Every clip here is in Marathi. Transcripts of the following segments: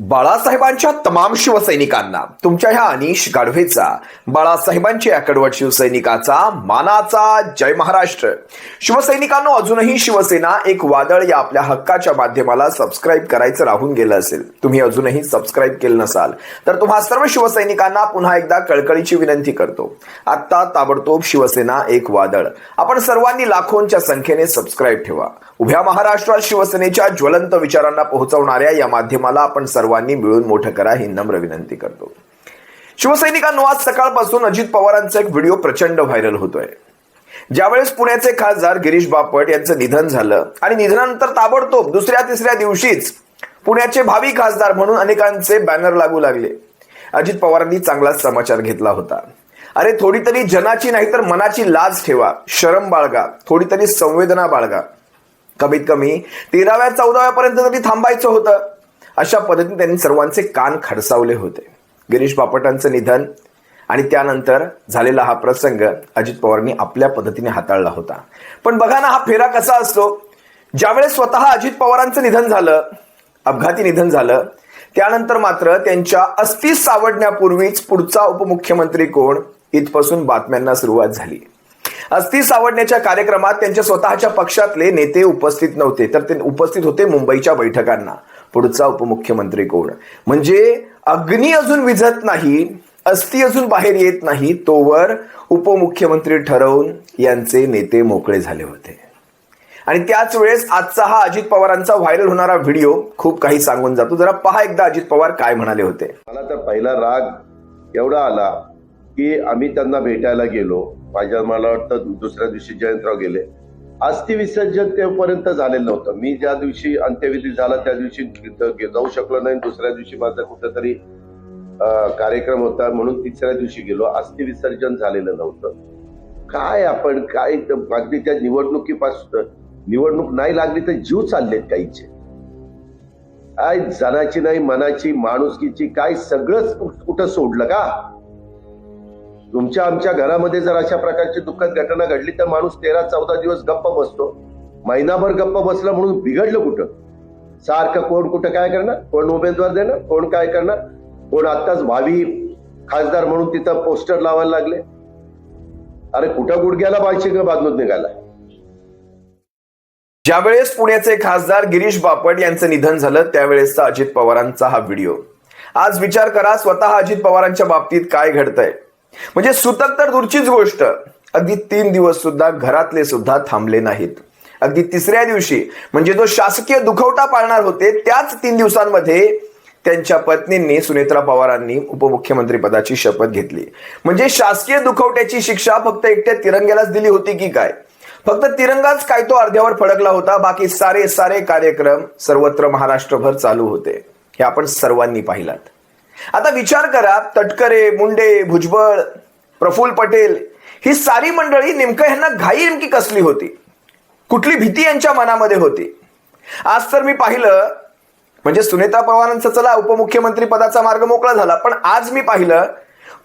बाळासाहेबांच्या तमाम शिवसैनिकांना तुमच्या ह्या अनिश गाढवेचा, बाळासाहेबांचे कडवट शिवसैनिकाचा मानाचा जय महाराष्ट्र. शिवसैनिकांनो, अजूनही शिवसेना एक वादळ या आपल्या हक्काच्या माध्यमाला सबस्क्राईब करायचं राहून गेलं असेल, तुम्ही अजूनही सबस्क्राईब केलं नसाल तर तुम्हा सर्व शिवसैनिकांना पुन्हा एकदा कळकळीची विनंती करतो. आता ताबडतोब शिवसेना एक वादळ आपण सर्वांनी लाखोंच्या संख्येने सबस्क्राईब ठेवा. उभ्या महाराष्ट्रात शिवसेनेच्या ज्वलंत विचारांना पोहोचवणाऱ्या या माध्यमाला आपण सर्वांनी मिळून मोठं करा ही नम्र विनंती करतो. शिवसैनिकांनो, आज सकाळपासून अजित पवारांचा एक व्हिडिओ प्रचंड व्हायरल होतोय. ज्यावेळेस पुण्याचे खासदार गिरीश बापट यांचं निधन झालं आणि निधनानंतर ताबडतोब दुसऱ्या तिसऱ्या दिवशीच पुण्याचे भावी खासदार म्हणून अनेकांचे बॅनर लागू लागले. अजित पवारांनी चांगलाच समाचार घेतला होता. अरे, थोडी तरी जनाची नाही तर मनाची लाज ठेवा, शरम बाळगा, थोडी तरी संवेदना बाळगा. कमीत कमी 13व्या 14व्या पर्यंत तरी थांबायचं होतं. अशा पद्धतीने त्यांनी सर्वांचे कान खडसावले होते. गिरीश बापटांचं निधन आणि त्यानंतर झालेला हा प्रसंग अजित पवारांनी आपल्या पद्धतीने हाताळला होता. पण बघा ना, हा फेरा कसा असतो. ज्यावेळेस स्वतः अजित पवारांचं निधन झालं, अपघाती निधन झालं, त्यानंतर मात्र त्यांच्या अस्थी सावडण्यापूर्वीच पुढचा उपमुख्यमंत्री कोण इथपासून बातम्यांना सुरुवात झाली. अस्थी सावडण्याच्या कार्यक्रमात त्यांच्या स्वतःच्या पक्षातले नेते उपस्थित नव्हते, तर ते उपस्थित होते मुंबईच्या बैठकांना. पुढचा उपमुख्यमंत्री कोण म्हणजे अग्नी अजून विझत नाही, अस्थी अजून बाहेर येत नाही, तोवर उपमुख्यमंत्री ठरवून यांचे नेते मोकळे झाले होते. आणि त्याच वेळेस आजचा हा अजित पवारांचा व्हायरल होणारा व्हिडिओ खूप काही सांगून जातो. जरा पहा एकदा अजित पवार काय म्हणाले होते. मला तर पहिला राग एवढा आला की आम्ही त्यांना भेटायला गेलो. मला वाटतं दुसऱ्या दिवशी जयंतराव गेले. अस्थि विसर्जन तेपर्यंत झालेलं नव्हतं. मी ज्या दिवशी अंत्यविधी झाला त्या दिवशी जाऊ शकलो नाही. दुसऱ्या दिवशी माझा कुठेतरी कार्यक्रम होता म्हणून तिसऱ्या दिवशी गेलो. अस्थि विसर्जन झालेलं नव्हतं. काय आपण काय अगदी त्या निवडणुकीपासून निवडणूक नाही लागली तर जीव चाललेत काहीचे. काय जनाची नाही मनाची माणुसकीची काय सगळंच कुठं सोडलं का? तुमच्या आमच्या घरामध्ये जर अशा प्रकारची दुःखद घटना घडली तर माणूस 13-14 दिवस गप्प बसतो. महिनाभर गप्प बसला म्हणून बिघडलं कुठं? सारखं कोण कुठं काय करणार, कोण उमेदवार देणार, कोण काय करणार, कोण आत्ताच भावी खासदार म्हणून तिथं पोस्टर लावायला लागले. अरे कुठं गुडघ्याला बायशिंग बांधून निघाला. ज्यावेळेस पुण्याचे खासदार गिरीश बापट यांचं निधन झालं त्यावेळेसचा अजित पवारांचा हा व्हिडिओ. आज विचार करा, स्वतः अजित पवारांच्या बाबतीत काय घडतंय. म्हणजे सुतक तर दूरचीच गोष्ट, अगदी 3 दिवस सुद्धा घरातले सुद्धा थांबले नाहीत. अगदी तिसऱ्या दिवशी म्हणजे जो शासकीय दुखवटा पाळणार होते त्याच 3 दिवसांमध्ये त्यांच्या पत्नींनी सुनेत्रा पवारांनी उपमुख्यमंत्री पदाची शपथ घेतली. म्हणजे शासकीय दुखवट्याची शिक्षा फक्त एकट्या तिरंग्यालाच दिली होती की काय? फक्त तिरंगाच काय तो अर्ध्यावर फडकला होता, बाकी सारे कार्यक्रम सर्वत्र महाराष्ट्रभर चालू होते. हे आपण सर्वांनी पाहिलात. आता विचार करा, तटकरे, मुंडे, भुजबळ, प्रफुल्ल पटेल ही सारी मंडळी नेमकं ह्यांना घाई नेमकी कसली होती? कुठली भीती यांच्या मनामध्ये होती? आज तर मी पाहिलं म्हणजे सुनेत्रा पवारांचा चला उपमुख्यमंत्री पदाचा मार्ग मोकळा झाला, पण आज मी पाहिलं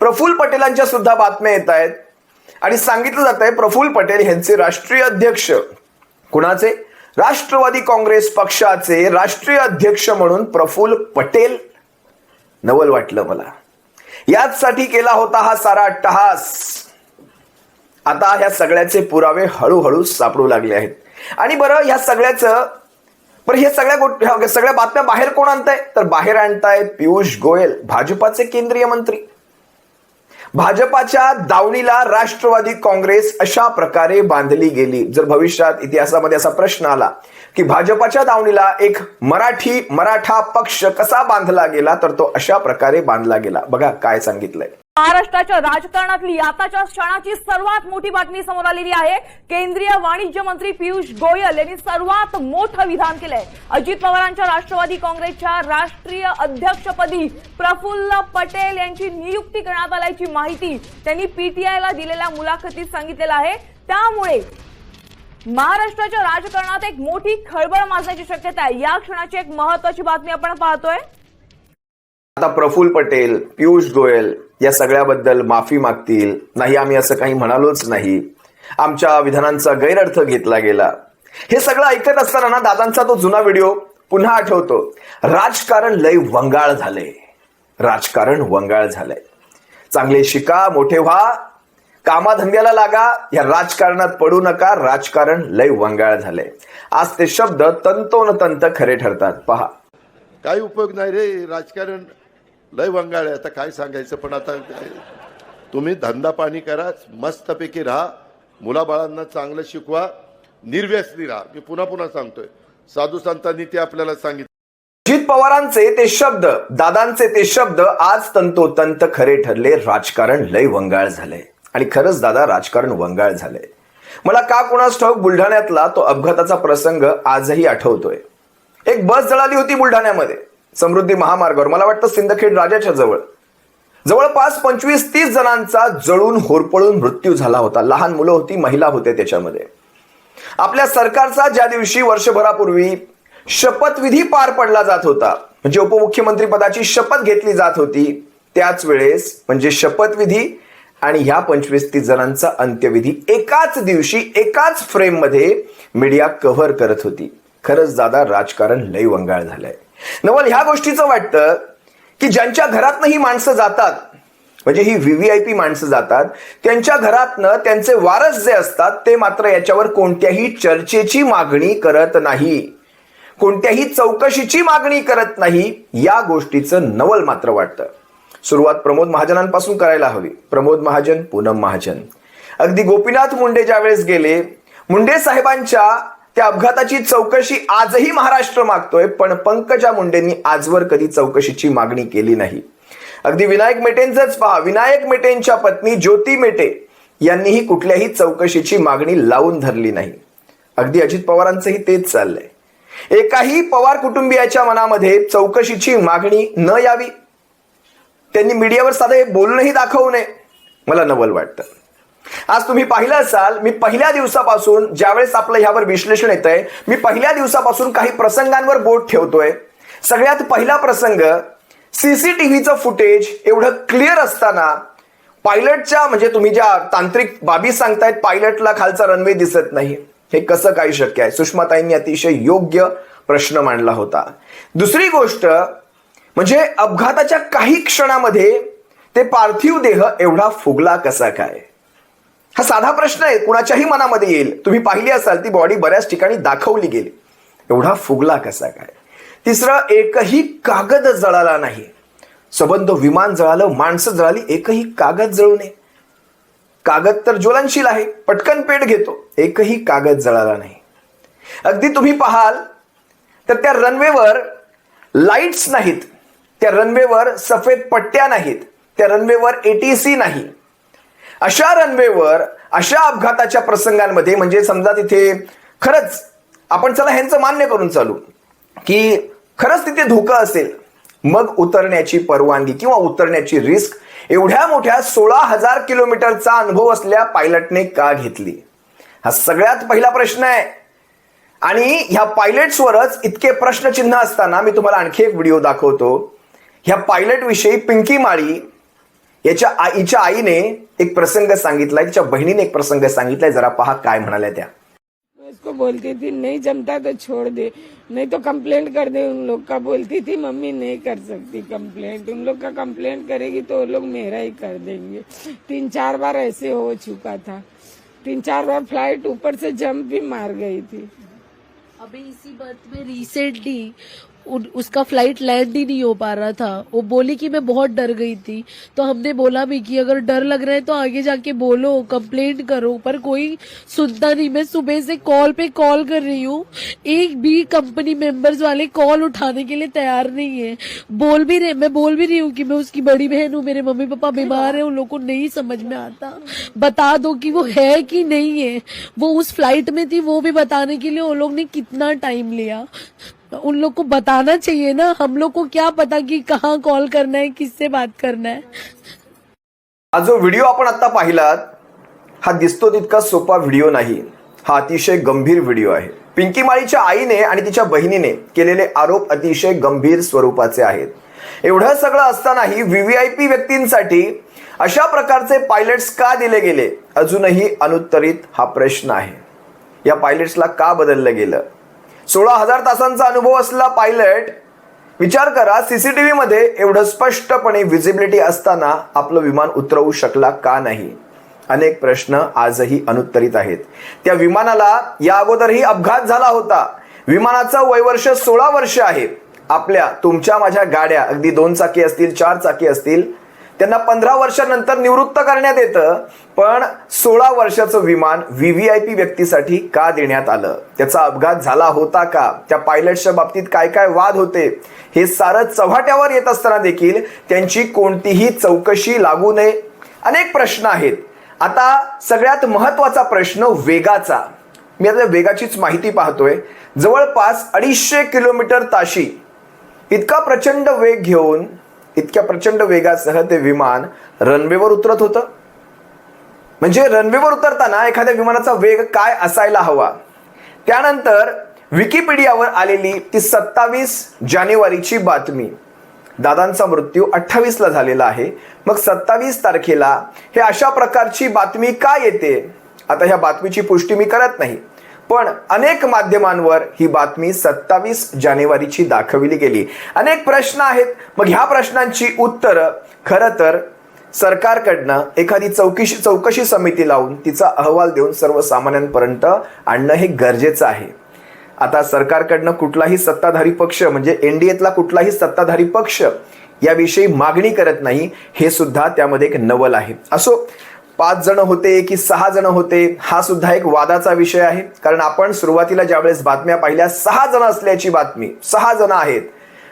प्रफुल्ल पटेलांच्या सुद्धा बातम्या येत आहेत आणि सांगितलं जात आहे प्रफुल्ल पटेल यांचे राष्ट्रीय अध्यक्ष, कुणाचे? राष्ट्रवादी काँग्रेस पक्षाचे राष्ट्रीय अध्यक्ष म्हणून प्रफुल्ल पटेल. नवल वाटलं मला. याचसाठी केला होता हा सारा अट्टहास. आता ह्या सगळ्याचे पुरावे हळूहळू सापडू लागले आहेत. आणि बरं, ह्या सगळ्याचं हे सगळ्या बातम्या बाहेर कोण आणताय? तर बाहेर आणतायत पियुष गोयल, भाजपाचे केंद्रीय मंत्री. भाजपाच्या दावणीला राष्ट्रवादी काँग्रेस अशा प्रकारे बांधली गेली. जर भविष्यात इतिहासामध्ये असा प्रश्न आला की भाजपाच्या दावणीला एक मराठा पक्ष कसा बांधला गेला, तर तो अशा प्रकारे बांधला गेला. बघा काय सांगितलंय. महाराष्ट्राच्या राजकारणातली आताच्या क्षणाची सर्वात मोठी बातमी समोर आलेली आहे. केंद्रीय वाणिज्य मंत्री पियुष गोयल यांनी सर्वात मोठं विधान केलंय. अजित पवारांच्या राष्ट्रवादी काँग्रेसच्या राष्ट्रीय अध्यक्षपदी प्रफुल्ल पटेल यांची नियुक्ती करण्यात आल्याची माहिती त्यांनी पीटीआयला दिलेल्या मुलाखतीत सांगितलेलं आहे. त्यामुळे महाराष्ट्राच्या राजकारणात एक मोठी खळबळ माजण्याची शक्यता आहे. या क्षणाची एक महत्वाची बातमी आपण पाहतोय. आता प्रफुल्ल पटेल, पियुष गोयल या सगळ्याबद्दल माफी मागतील. नाही, आम्ही असं काही म्हणालोच नाही, आमच्या विधानांचा गैरअर्थ घेतला गेला. हे सगळं ऐकत असताना दादांचा तो जुना व्हिडिओ पुन्हा आठवतो, राजकारण लय वंगाळ झालंय. राजकारण वंगाळ झालंय. चांगले शिका, मोठे व्हा, कामाधंद्याला लागा, या राजकारणात पडू नका. राजकारण लय वंगाळ झालंय. आज ते शब्द तंतोतंत खरे ठरतात. पहा, काही उपयोग नाही रे, राजकारण लय वंगाळ आहे. आता काय सांगायचं, पण आता तुम्ही धंदा पाणी करा, मस्तपैकी राहा, मुलाबाळांना चांगलं शिकवा, निर्व्यसनी राहा. मी पुन्हा पुन्हा सांगतोय, साधू संतांनी ते आपल्याला सांगितलं. अजित पवारांचे ते शब्द, दादांचे ते शब्द आज तंतोतंत खरे ठरले. राजकारण लय वंगाळ झालंय. आणि खरंच दादा, राजकारण वंगाळ झालंय. मला का कोणास ठाऊक बुलढाण्यातला तो अपघाताचा प्रसंग आजही आठवतोय. एक बस जळाली होती बुलढाण्यामध्ये, समृद्धी महामार्गावर. मला वाटतं सिंदखेड राजाच्या जवळ. जवळपास 25-30 जणांचा जळून होरपळून मृत्यू झाला होता. लहान मुलं होती, महिला होते त्याच्यामध्ये. आपल्या सरकारचा ज्या दिवशी वर्षभरापूर्वी शपथविधी पार पडला जात होता, म्हणजे उपमुख्यमंत्री पदाची शपथ घेतली जात होती, त्याच वेळेस म्हणजे शपथविधी आणि ह्या 25-30 जणांचा अंत्यविधी एकाच दिवशी एकाच फ्रेम मध्ये मीडिया कव्हर करत होती. खरंच दादा, राजकारण लय वंगाळ झालंय. नवल ह्या गोष्टीचं वाटतं की ज्यांच्या घरातनं ही माणसं जातात, म्हणजे ही व्हीव्हीआयपी माणसं जातात, त्यांच्या घरातनं त्यांचे वारस जे असतात ते मात्र याच्यावर कोणत्याही चर्चेची मागणी करत नाही, कोणत्याही चौकशीची मागणी करत नाही. या गोष्टीचं नवल मात्र वाटतं. सुरुवात प्रमोद महाजनांपासून करायला हवी. प्रमोद महाजन, पूनम महाजन. अगदी गोपीनाथ मुंडे ज्यावेळेस गेले, मुंडे साहेबांच्या त्या अपघाताची चौकशी आजही महाराष्ट्र मागतोय, पण पंकजा मुंडेंनी आजवर कधी चौकशीची मागणी केली नाही. अगदी विनायक मेटेंचंच पहा, विनायक मेटेंच्या पत्नी ज्योती मेटे यांनीही कुठल्याही चौकशीची मागणी लावून धरली नाही. अगदी अजित पवारांचंही तेच चाललंय. एकाही पवार कुटुंबियाच्या मनामध्ये चौकशीची मागणी न यावी, त्यांनी मीडियावर साधं हे बोलणंही दाखवू नये, मला नवल वाटतं. आज तुम्ही पाहिलं असाल, मी पहिल्या दिवसापासून ज्यावेळेस आपलं ह्यावर विश्लेषण येत आहे, मी पहिल्या दिवसापासून काही प्रसंगांवर बोट ठेवतोय. सगळ्यात पहिला प्रसंग, सीसीटीव्हीचं फुटेज एवढं क्लिअर असताना पायलटच्या, म्हणजे तुम्ही ज्या तांत्रिक बाबी सांगतायत, पायलटला खालचा रनवे दिसत नाही, हे कसं काही शक्य आहे? सुषमाताईंनी अतिशय योग्य प्रश्न मांडला होता. दुसरी गोष्ट म्हणजे अपघाताच्या काही क्षणामध्ये ते पार्थिव देह एवढा फुगला कसा काय? हा साधा प्रश्न आहे, कुणाच्याही मनामध्ये येईल. तुम्ही पाहिली असाल, ती बॉडी बऱ्याच ठिकाणी दाखवली गेली. एवढा फुगला कसा काय? तिसरं, एकही कागद जळाला नाही. संबंध विमान जळालं, माणसं जळाली, एकही कागद जळू नये. कागद तर ज्वलनशील आहे, पटकन पेट घेतो, एकही कागद जळाला नाही. अगदी तुम्ही पाहाल तर त्या रनवेवर लाईट्स नाहीत, त्या रनवेवर सफेद पट्ट्या नाहीत, त्या रनवेवर एटीसी नाही. अशा रनवेवर अशा अपघाताच्या प्रसंगांमध्ये, म्हणजे समजा तिथे खरंच आपण चला ह्यांचं मान्य करून चालू की खरंच तिथे धोका असेल, मग उतरण्याची परवानगी किंवा उतरण्याची रिस्क एवढ्या मोठ्या 16,000 किलोमीटरचा अनुभव असलेल्या पायलटने का घेतली? हा सगळ्यात पहिला प्रश्न आहे. आणि ह्या पायलट्सवरच इतके प्रश्नचिन्ह असताना मी तुम्हाला आणखी एक व्हिडिओ दाखवतो. ह्या पायलट विषयी पिंकी माळी याच्या आईच्या आईने एक प्रसंग सांगितलाय, तिच्या बहिणीने एक प्रसंग सांगितलाय. जरा पहा काय म्हणाल्या त्या. उसको बोलती थी नहीं जमता तो छोड़ दे, नहीं तो कंप्लेंट कर दे उन लोग का. बोलती थी मम्मी नहीं कर सकती कंप्लेंट, उन लोग का कंप्लेंट करेगी तो वो लोग मेरा ही कर देंगे. 3-4 बार ऐसे हो चुका था. 3-4 बार फ्लाइट ऊपर से जंप भी मार गई थी. अभी इसी बात में रिसेंटली उसका फ्लाइट लैंड ही नहीं हो पा रहा था. वो बोली कि मैं बहुत डर गई थी, तो हमने बोला भी कि अगर डर लग रहा है तो आगे जाके बोलो, कंप्लेंट करो, पर कोई सुनता नहीं. मैं सुबह से कॉल पे कॉल कर रही हूँ, एक भी कंपनी मेंबर्स वाले कॉल उठाने के लिए तैयार नहीं है. मैं बोल भी रही हूँ कि मैं उसकी बड़ी बहन हूँ, मेरे मम्मी पापा बीमार है, उन लोगों को नहीं समझ में आता, बता दो कि वो है कि नहीं है. वो उस फ्लाइट में थी, वो भी बताने के लिए उन लोग ने कितना टाइम लिया. उन लोग को बताना चाहिए ना. हम लोग को क्या पता कि कहाँ कॉल करना है, किससे बात करना है. हा जो व्हिडिओ आपण आता पाहिलात, हा दिसतो तितका सोपा व्हिडिओ नाही. हा अतिशय गंभीर व्हिडिओ आहे. पिंकी माळीच्या आईने आणि तिच्या बहिणीने केलेले आरोप अतिशय गंभीर स्वरूपाचे आहेत. एवढं सगळं असतानाही व्हीव्हीआयपी व्यक्तींसाठी अशा प्रकारचे पायलट्स का दिले गेले, अजूनही अनुत्तरित हा प्रश्न आहे. या पायलट्सला का बदललं गेलं? 16,000 तासांचा अनुभव असलेला पायलट, विचार करा सीसीटीव्ही मध्ये एवढं स्पष्टपणे व्हिजिबिलिटी असताना आपलं विमान उतरवू शकला का नाही? अनेक प्रश्न आजही अनुत्तरित आहेत. त्या विमानाला या अगोदरही अपघात झाला होता. विमानाचं वयवर्ष 16 वर्ष आहे. आपल्या तुमच्या माझ्या गाड्या अगदी 2 चाकी असतील, 4 चाकी असतील, त्यांना 15 वर्षानंतर निवृत्त करण्यात येतं, पण 16 वर्षाचं विमान व्हीव्हीआयपी व्यक्तीसाठी का देण्यात आलं? त्याचा अपघात झाला होता का? त्या पायलटच्या बाबतीत काय काय वाद होते? हे सारं चव्हाट्यावर येत असताना देखील त्यांची कोणतीही चौकशी लागू नये. अनेक प्रश्न आहेत. आता सगळ्यात महत्वाचा प्रश्न वेगाचा. मी आता वेगाचीच माहिती पाहतोय. जवळपास 250 किलोमीटर ताशी इतका प्रचंड वेग घेऊन, इतक्या प्रचंड वेगासह ते विमान रनवेवर उतरत होतं. म्हणजे रनवेवर उतरताना एखाद्या विमानाचा वेग काय असायला हवा? त्यानंतर विकिपीडियावर आलेली ती 27 जानेवारीची बातमी. दादांचा मृत्यू 28ला झालेला आहे. मग 27 तारखेला हे अशा प्रकारची बातमी का येते? आता ह्या बातमीची पुष्टी मी करत नाही, पण अनेक माध्यमांवर ही बातमी 27 जानेवारीची दाखवली गेली. अनेक प्रश्न आहेत. मग ह्या प्रश्नांची उत्तरं खरं तर सरकारकडनं एखादी चौकशी समिती लावून तिचा अहवाल देऊन सर्वसामान्यांपर्यंत आणणं हे गरजेचं आहे. आता सरकारकडनं कुठलाही सत्ताधारी पक्ष, म्हणजे एनडीएतला कुठलाही सत्ताधारी पक्ष याविषयी मागणी करत नाही, हे सुद्धा त्यामध्ये एक नवल आहे. असो, 5 जण होते की 6 जण होते, हा सुद्धा एक वादाचा विषय आहे. कारण आपण सुरुवातीला ज्यावेळेस बातम्या पाहिल्या 6 जण असल्याची बातमी, 6 जण आहेत,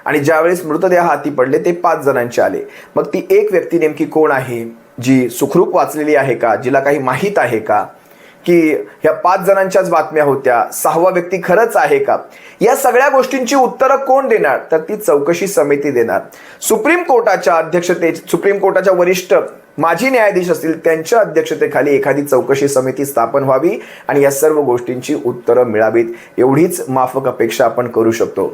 आणि ज्यावेळेस मृतदेह हाती पडले ते 5 जणांचे आले. मग ती एक व्यक्ती नेमकी कोण आहे? जी सुखरूप वाचलेली आहे का? जिला काही माहीत आहे का की ह्या 5 जणांच्याच बातम्या होत्या? 6वा व्यक्ती खरंच आहे का? या सगळ्या गोष्टींची उत्तरं कोण देणार? तर ती चौकशी समिती देणार. सुप्रीम कोर्टाच्या वरिष्ठ माजी न्यायाधीश असतील त्यांच्या अध्यक्षतेखाली एखादी चौकशी समिती स्थापन व्हावी आणि या सर्व गोष्टींची उत्तरं मिळावीत, एवढीच माफक अपेक्षा आपण करू शकतो.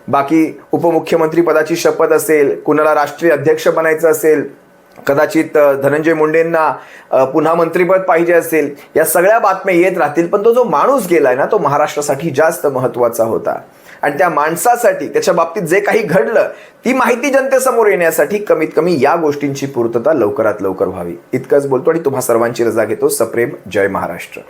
बाकी उपमुख्यमंत्री पदाची शपथ असेल, कुणाला राष्ट्रीय अध्यक्ष बनायचं असेल, कदाचित धनंजय मुंडेंना पुन्हा मंत्रिपद पाहिजे असेल, या सगळ्या बातम्या येत राहतील. पण तो जो माणूस गेलाय ना, तो महाराष्ट्रासाठी जास्त महत्वाचा होता. आणि त्या माणसासाठी, त्याच्या बाबतीत जे काही घडलं, ती माहिती जनतेसमोर येण्यासाठी कमीत कमी या गोष्टींची पूर्तता लवकरात लवकर व्हावी. इतकंच बोलतो आणि तुम्हा सर्वांची रजा घेतो. सप्रेम. जय महाराष्ट्र.